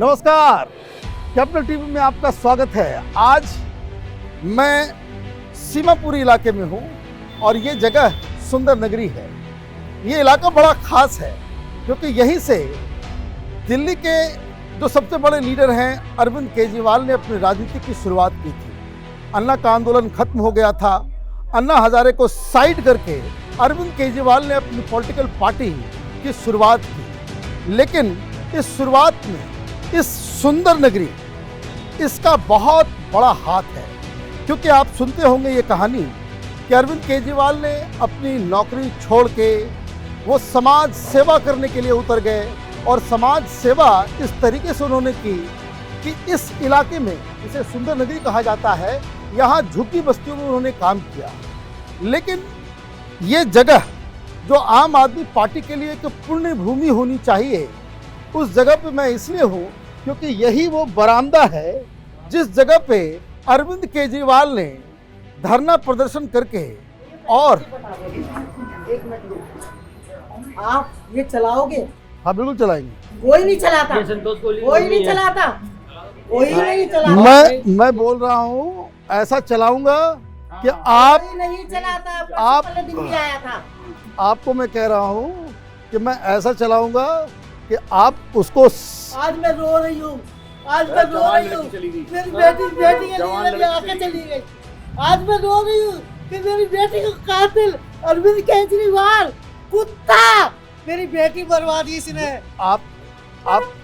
नमस्कार, capital TV में आपका स्वागत है। आज मैं सीमापुरी इलाके में हूँ और ये जगह सुंदर नगरी है। ये इलाका बड़ा खास है क्योंकि यहीं से दिल्ली के जो सबसे बड़े लीडर हैं अरविंद केजरीवाल ने अपनी राजनीति की शुरुआत की थी। अन्ना का आंदोलन खत्म हो गया था। अन्ना हजारे को साइड करके अरविंद केजरीवाल ने अपनी पॉलिटिकल पार्टी की शुरुआत की। लेकिन इस शुरुआत में इस सुंदर नगरी, इसका बहुत बड़ा हाथ है, क्योंकि आप सुनते होंगे ये कहानी कि अरविंद केजरीवाल ने अपनी नौकरी छोड़ के वो समाज सेवा करने के लिए उतर गए और समाज सेवा इस तरीके से उन्होंने की कि इस इलाके में, इसे सुंदर नगरी कहा जाता है, यहाँ झुग्गी बस्तियों में उन्होंने काम किया। लेकिन ये जगह जो आम आदमी पार्टी के लिए एक पुण्य भूमि होनी चाहिए, उस जगह पे मैं इसलिए हूँ क्योंकि यही वो बरामदा है जिस जगह पे अरविंद केजरीवाल ने धरना प्रदर्शन करके और एक मिनट रुको। आप ये चलाओगे? हाँ बिल्कुल चलाएंगे। कोई नहीं चलाता, कोई नहीं चलाता, कोई नहीं चलाता। मैं बोल रहा हूँ ऐसा चलाऊंगा कि आप कोई नहीं चलाता। आप पहले दिन भी आया था। आपको मैं कह रहा हूँ कि मैं ऐसा चलाऊंगा कि आप उसको। आज मैं रो रही हूँ, आज मैं रो रही हूँ, मेरी बेटी के लिए आके चली गई। आज मैं रो रही हूँ कि मेरी बेटी का कातिल अरविंद केजरीवाल कुत्ता, मेरी बेटी बर्बाद दी इसने। आप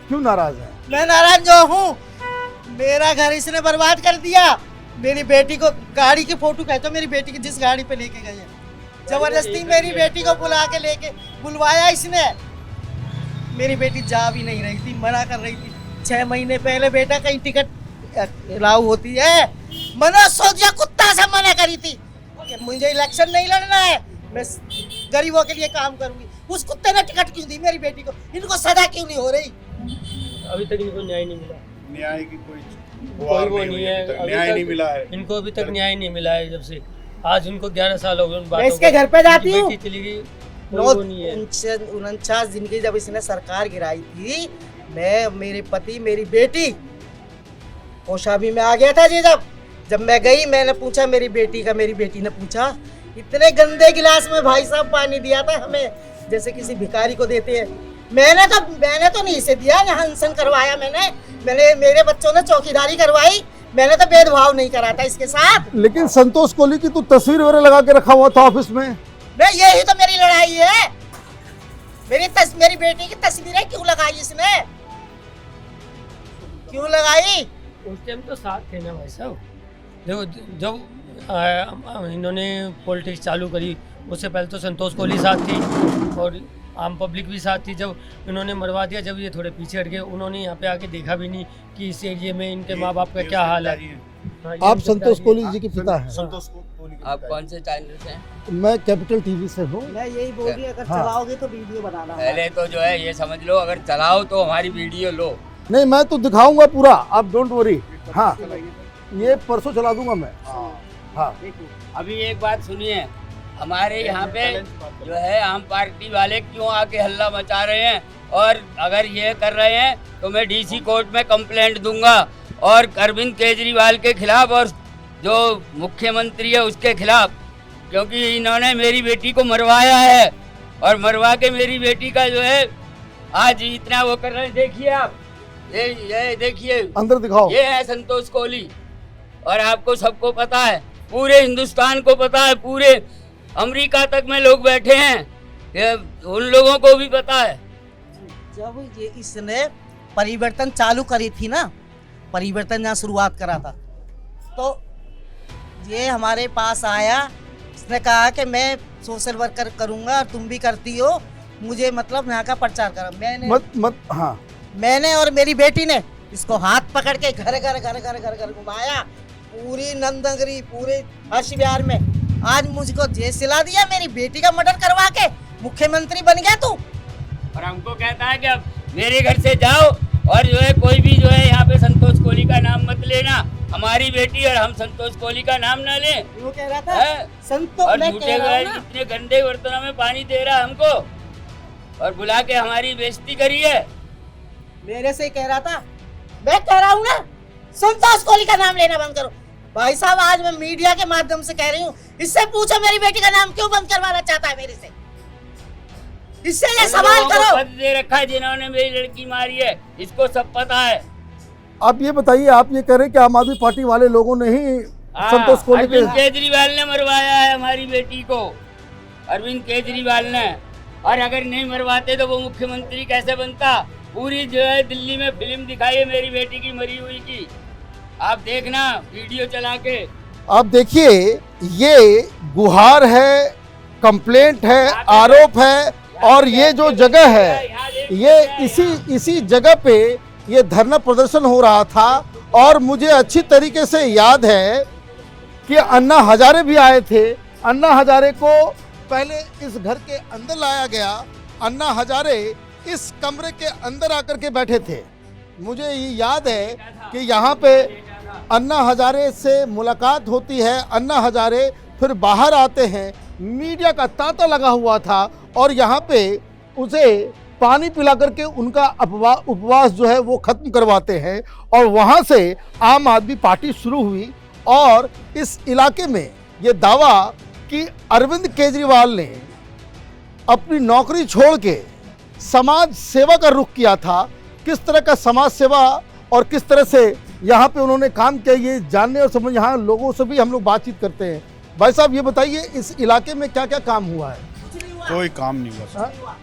क्यों नाराज हैं? मैं नाराज जो हूँ, मेरा घर इसने बर्बाद कर दिया। मेरी बेटी को गाड़ी की फोटो खींचो, मेरी बेटी की जिस गाड़ी पे लेके गए हैं, जबरदस्ती मेरी बेटी को बुलवाया इसने। मेरी बेटी जा भी नहीं रही थी, मना कर रही थी। 6 महीने पहले बेटा कहीं टिकट अलाउ होती है, मनोज सोदिया कुत्ता से मना करी थी कि मुझे इलेक्शन नहीं लड़ना है, मैं गरीबों के लिए काम करूंगी। उस कुत्ते ने टिकट क्यों दी मेरी बेटी को? इनको सजा क्यों नहीं हो रही? अभी तक इनको न्याय नहीं मिला। न्याय की कोई वो नहीं है, न्याय नहीं मिला है इनको अभी तक न्याय नहीं मिला है। जब से आज इनको 11 साल हो गए। मैं इसके घर पे जाती हूँ। चली गई, 49 दिन की जब इसने सरकार गिराई थी, मैं, मेरे पति, मेरी बेटी कौशाम्बी में आ गया था जी। जब मैं गई, मैंने पूछा मेरी बेटी ने पूछा, इतने गंदे गिलास में भाई साहब पानी दिया था हमें, जैसे किसी भिखारी को देते हैं। मैंने तो नहीं इसे दिया, यहाँ अनशन करवाया मैंने मेरे बच्चों ने चौकीदारी करवाई, मैंने तो भेदभाव नहीं करा था इसके साथ। लेकिन संतोष कोहली की तो तस्वीर वगैरह लगा के रखा हुआ था ऑफिस में। यही तो मेरी लड़ाई है। मेरी बेटी की तस्वीरें क्यों लगाई इसने? क्यों लगाई? उस टाइम तो साथ थे ना भाई साहब। देखो, जब इन्होंने पॉलिटिक्स चालू करी, उससे पहले तो संतोष कोहली साथ थी और आम पब्लिक भी साथ थी। जब इन्होंने मरवा दिया, जब ये थोड़े पीछे हट गए, उन्होंने यहाँ पे आके देखा भी नहीं कि इस एरिया में इनके माँ बाप का क्या हाल है। आप संतोष कोहली जी के पिता हैं? संतोष कोहली आप कौन से चैनल से हैं? मैं कैपिटल टीवी से हूँ। मैं यही बोल रही, अगर हाँ। चलाओगे तो वीडियो बनाना। पहले तो जो है ये समझ लो, अगर चलाओ तो हमारी वीडियो लो। नहीं, मैं तो दिखाऊंगा पूरा, आप डोंट वरी। हाँ, ये परसों चला दूंगा मैं। हाँ, अभी एक बात सुनिए, हमारे यहाँ पे जो है आम पार्टी वाले क्यों आके हल्ला मचा रहे हैं, और अगर ये कर रहे हैं तो मैं डीसी कोर्ट में कंप्लेंट दूंगा और अरविंद केजरीवाल के खिलाफ और जो मुख्यमंत्री है उसके खिलाफ, क्योंकि इन्होंने मेरी बेटी को मरवाया है और मरवा के मेरी बेटी का जो है आज इतना वो कर रहे हैं। देखिए आप, ये देखिए, अंदर दिखाओ। ये है संतोष कोहली, और आपको सबको पता है, पूरे हिंदुस्तान को पता है, पूरे अमेरिका तक में लोग बैठे हैं, ये उन लोगों को भी पता है। जब ये इसने परिवर्तन चालू करी थी ना, परिवर्तन यहाँ शुरुआत करा था, तो ये हमारे पास आया, इसने कहा कि मैं सोशल वर्कर करूँगा और तुम भी करती हो, मुझे मतलब यहाँ का प्रचार करो। हाँ, मैंने और मेरी बेटी ने इसको हाथ पकड़ के घर घर घुमाया, पूरी नंदनगरी, पूरे हर्ष विहार में। आज मुझको जेल सिला दिया, मेरी बेटी का मर्डर करवा के मुख्यमंत्री बन गया तू। और हमको कहता है कि अब मेरे घर से जाओ और जो है कोई भी जो है यहाँ पे संतोष कोहली का नाम मत लेना, हमारी बेटी और हम संतोष कोहली का नाम ना लें। वो कह रहा था संतोष, और झूठे इतने गंदे बर्तनों में पानी दे रहा हमको और बुला के हमारी बेइज्जती करी है। मेरे से कह रहा था मैं कह रहा हूँ ना, संतोष कोहली का नाम लेना बंद करो। भाई साहब, आज मैं मीडिया के माध्यम से कह रही हूँ, इससे पूछो मेरी बेटी का नाम क्यों बंद करवाना चाहता है मेरे से, इससे ये सवाल करो। पद दे रखा है जिन्होंने मेरी लड़की मारी है, इसको सब पता है। आप ये बताइए, आप ये कह रहे हैं कि आम आदमी पार्टी वाले लोगों ने ही संतोष कोहली के अरविंद केजरीवाल ने मरवाया है हमारी बेटी को, अरविंद केजरीवाल ने। और अगर नहीं मरवाते तो वो मुख्यमंत्री कैसे बनता? पूरी जो है दिल्ली में फिल्म दिखाई है मेरी बेटी की मरी हुई की, आप देखना वीडियो चला के। आप देखिए, ये गुहार है, कंप्लेंट है, आरोप है, और ये जो जगह है, ये इसी जगह पे ये धरना प्रदर्शन हो रहा था। और मुझे अच्छी तरीके से याद है कि अन्ना हजारे भी आए थे। अन्ना हजारे को पहले इस घर के अंदर लाया गया। अन्ना हजारे इस कमरे के अंदर आकर के बैठे थे। मुझे ये याद है कि यहाँ पे अन्ना हजारे से मुलाकात होती है। अन्ना हजारे फिर बाहर आते हैं, मीडिया का तांता लगा हुआ था, और यहाँ पे उसे पानी पिला करके उनका उपवास जो है वो खत्म करवाते हैं। और वहाँ से आम आदमी पार्टी शुरू हुई। और इस इलाके में ये दावा कि अरविंद केजरीवाल ने अपनी नौकरी छोड़ के समाज सेवा का रुख किया था। किस तरह का समाज सेवा और किस तरह से यहाँ पे उन्होंने काम किया, ये जानने और समझ, यहाँ लोगों से भी हम लोग बातचीत करते हैं। भाई साहब, ये बताइए, इस इलाके में क्या क्या काम हुआ है? कोई काम नहीं हुआ सर,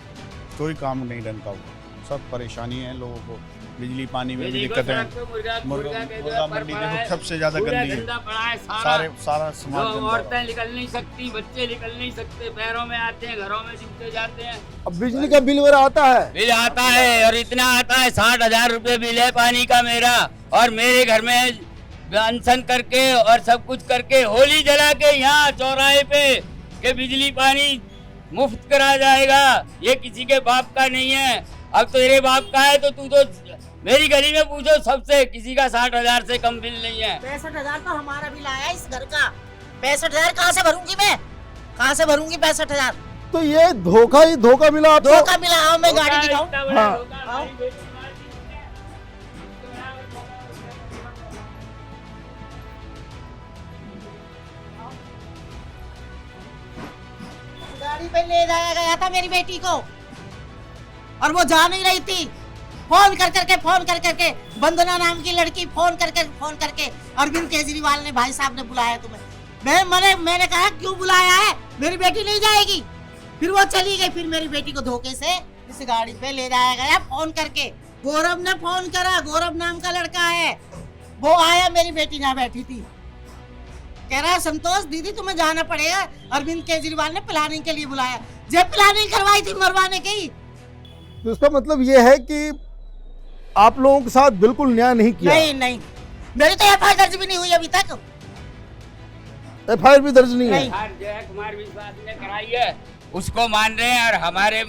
कोई काम नहीं ढंग का हुआ। सब परेशानी है लोगों को, बिजली पानी में भी दिक्कत है। मुर्गा मंडी देखो, सबसे ज्यादा गंदी है, सारा समाज गंदा है। औरतें निकल नहीं सकती, बच्चे निकल नहीं सकते, पैरों में आते हैं, घरों में जूते जाते हैं। अब बिजली का बिल वगैरह आता है? बिल आता है, और इतना आता है, 60,000 रुपए बिल है पानी का मेरा। और मेरे घर में अनशन करके और सब कुछ करके होली जला के यहाँ चौराहे पे के बिजली पानी मुफ्त करा जाएगा। ये किसी के बाप का नहीं है। अब तो तेरे बाप का है तो तू तो मेरी गली में पूछो सबसे, किसी का 60,000 से कम बिल नहीं है। 65,000 तो हमारा बिल आया इस घर का। 65,000 कहाँ से भरूंगी मैं? कहाँ से भरूंगी 65,000? तो ये धोखा ही धोखा मिला आपको? धोखा मिला। आओ मैं गाड़ी दिखाऊं। हाँ। गाड़ी पे ले जाया गया था मेरी बेटी को, और वो जा नहीं रही थी। फोन कर करके वंदना नाम की लड़की फोन करके अरविंद केजरीवाल ने, भाई साहब ने बुलाया तुम्हें। मैंने कहा क्यों बुलाया है, मेरी बेटी नहीं जाएगी। फिर वो चली गई। फिर मेरी बेटी को धोखे से इस गाड़ी पे ले जाया गया फोन करके। गौरव ने फोन करा, गौरव नाम का लड़का है, वो आया, मेरी बेटी यहाँ बैठी थी। कह रहा है संतोष दीदी तुम्हें जाना पड़ेगा, अरविंद केजरीवाल ने प्लानिंग के लिए बुलाया। जब प्लानिंग करवाई थी मरवाने की। तो इसका मतलब ये है कि आप लोगों के साथ बिल्कुल न्याय नहीं किया? नहीं, मेरी तो एफआईआर दर्ज भी नहीं हुई अभी तक। एफआईआर भी दर्ज नहीं है? जय कुमार विश्वास ने कराई है, उसको मान रहे हैं। और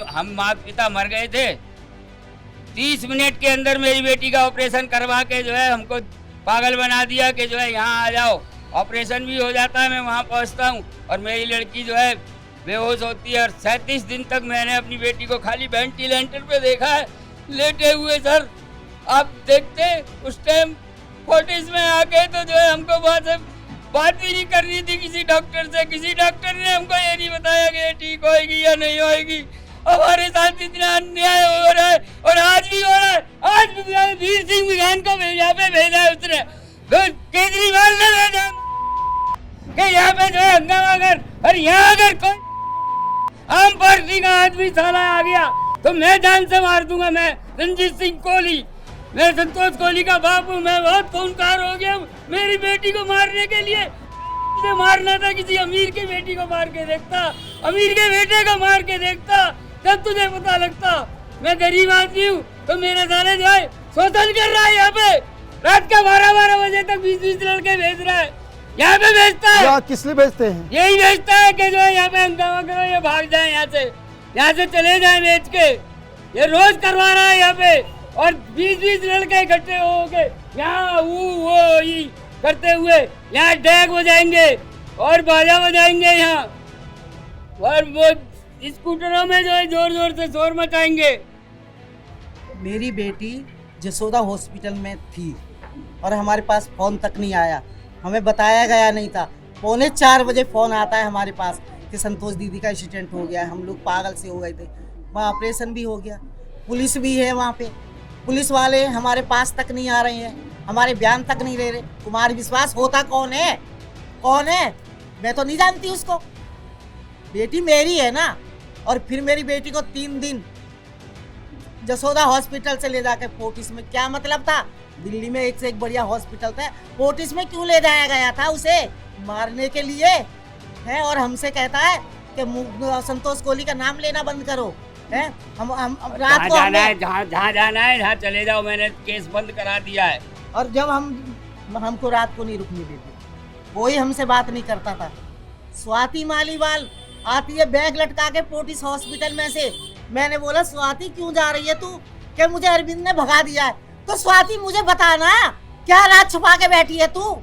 हम माता पिता मर गए थे, 30 मिनट के अंदर मेरी बेटी का ऑपरेशन करवा के जो है हमको पागल बना दिया कि जो है यहाँ आ जाओ। ऑपरेशन भी हो जाता है, मैं वहाँ पहुँचता हूँ और मेरी लड़की जो है बेहोश होती है। और 37 दिन तक मैंने अपनी बेटी को खाली वेंटिलेटर पे देखा है, लेटे हुए। सर आप देखते उस टाइम फोर्टिस में आके तो जो है हमको बात भी नहीं करनी थी किसी डॉक्टर से। किसी डॉक्टर ने हमको ये नहीं बताया कि ये ठीक होएगी या नहीं होएगी। हमारे साथ इतना अन्याय हो रहा है, और आज भी हो रहा है। आज भी वीर सिंह बिघान को यहाँ पे भेजा है उसने, केजरीवाल ने भेजा कि यहाँ पे जो है हंगामा कर। और यहाँ अगर कोई आम पार्टी का आदमी साला आ गया तो मैं जान से मार दूंगा। मैं रणजीत सिंह कोहली, मैं संतोष कोहली का बाप हूँ। मैं बहुत खूंखार हो गया मेरी बेटी को मारने के लिए। मुझे मारना था, किसी अमीर की बेटी को मार के देखता, अमीर के बेटे को मार के देखता, तब तुझे पता लगता। मैं गरीब आदमी हूँ तो मेरे साले जो है शोषण कर रहा है। यहाँ पे रात का 12-12 बजे तक 20-20 लड़के भेज रहा है, यहाँ पे भेजता है। किस लिए भेजते हैं? यही भेजता है कि जो है यहाँ पे हंगामा करो, ये भाग जाए यहाँ से चले जाए बेच के। ये रोज करवा रहा है यहाँ पे। और 20-20 लड़के इकट्ठे हो के यहाँ वो करते हुए यहाँ डैग बजाएंगे और बाजा बजाएंगे यहाँ, और वो स्कूटरों में जो है जोर जोर से शोर मचाएंगे। मेरी बेटी जसोदा हॉस्पिटल में थी और हमारे पास फ़ोन तक नहीं आया, हमें बताया गया नहीं था। 3:45 बजे फ़ोन आता है हमारे पास कि संतोष दीदी का एक्सीडेंट हो गया है। हम लोग पागल से हो गए थे। वहाँ ऑपरेशन भी हो गया, पुलिस भी है वहाँ पे, पुलिस वाले हमारे पास तक नहीं आ रहे हैं, हमारे बयान तक नहीं ले रहे। कुमार विश्वास होता कौन है? कौन है? मैं तो नहीं जानती उसको। बेटी मेरी है ना। और फिर मेरी बेटी को 3 दिन जसोदा हॉस्पिटल से ले जाकर फोर्टिस में, क्या मतलब था? दिल्ली में एक से एक बढ़िया हॉस्पिटल था, फोर्टिस में क्यों ले जाया गया था? उसे मारने के लिए है। और हमसे कहता है कि संतोष कोहली का नाम लेना बंद करो। है हम रात को जाना है, जहाँ जाना है जहाँ चले जाओ, मैंने केस बंद करा दिया है। और जब हमको रात को नहीं रुकने देते, कोई हमसे बात नहीं करता था। स्वाति मालीवाल आती है बैग लटका के फोर्टिस हॉस्पिटल में से। मैंने बोला स्वाति क्यों जा रही है तू? कि मुझे अरविंद ने भगा दिया है। तो स्वाति मुझे बताना, क्या रात छुपा के बैठी है तू?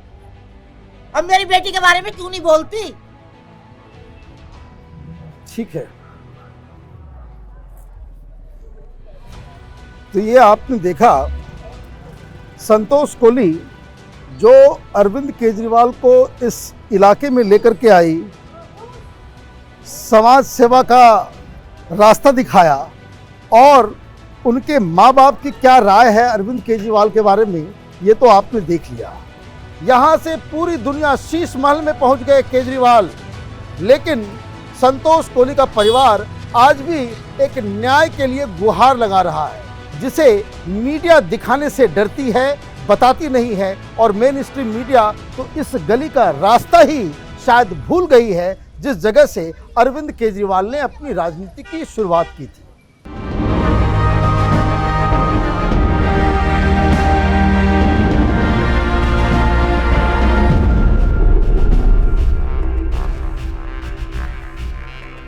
अब मेरी बेटी के बारे में क्यों नहीं बोलती? ठीक है, तो ये आपने देखा संतोष कोहली जो अरविंद केजरीवाल को इस इलाके में लेकर के आई, समाज सेवा का रास्ता दिखाया और उनके माँ बाप की क्या राय है अरविंद केजरीवाल के बारे में, ये तो आपने देख लिया। यहाँ से पूरी दुनिया शीश महल में पहुँच गए केजरीवाल, लेकिन संतोष कोहली का परिवार आज भी एक न्याय के लिए गुहार लगा रहा है, जिसे मीडिया दिखाने से डरती है, बताती नहीं है। और मेन स्ट्रीम मीडिया तो इस गली का रास्ता ही शायद भूल गई है जिस जगह से अरविंद केजरीवाल ने अपनी राजनीति की शुरुआत की थी।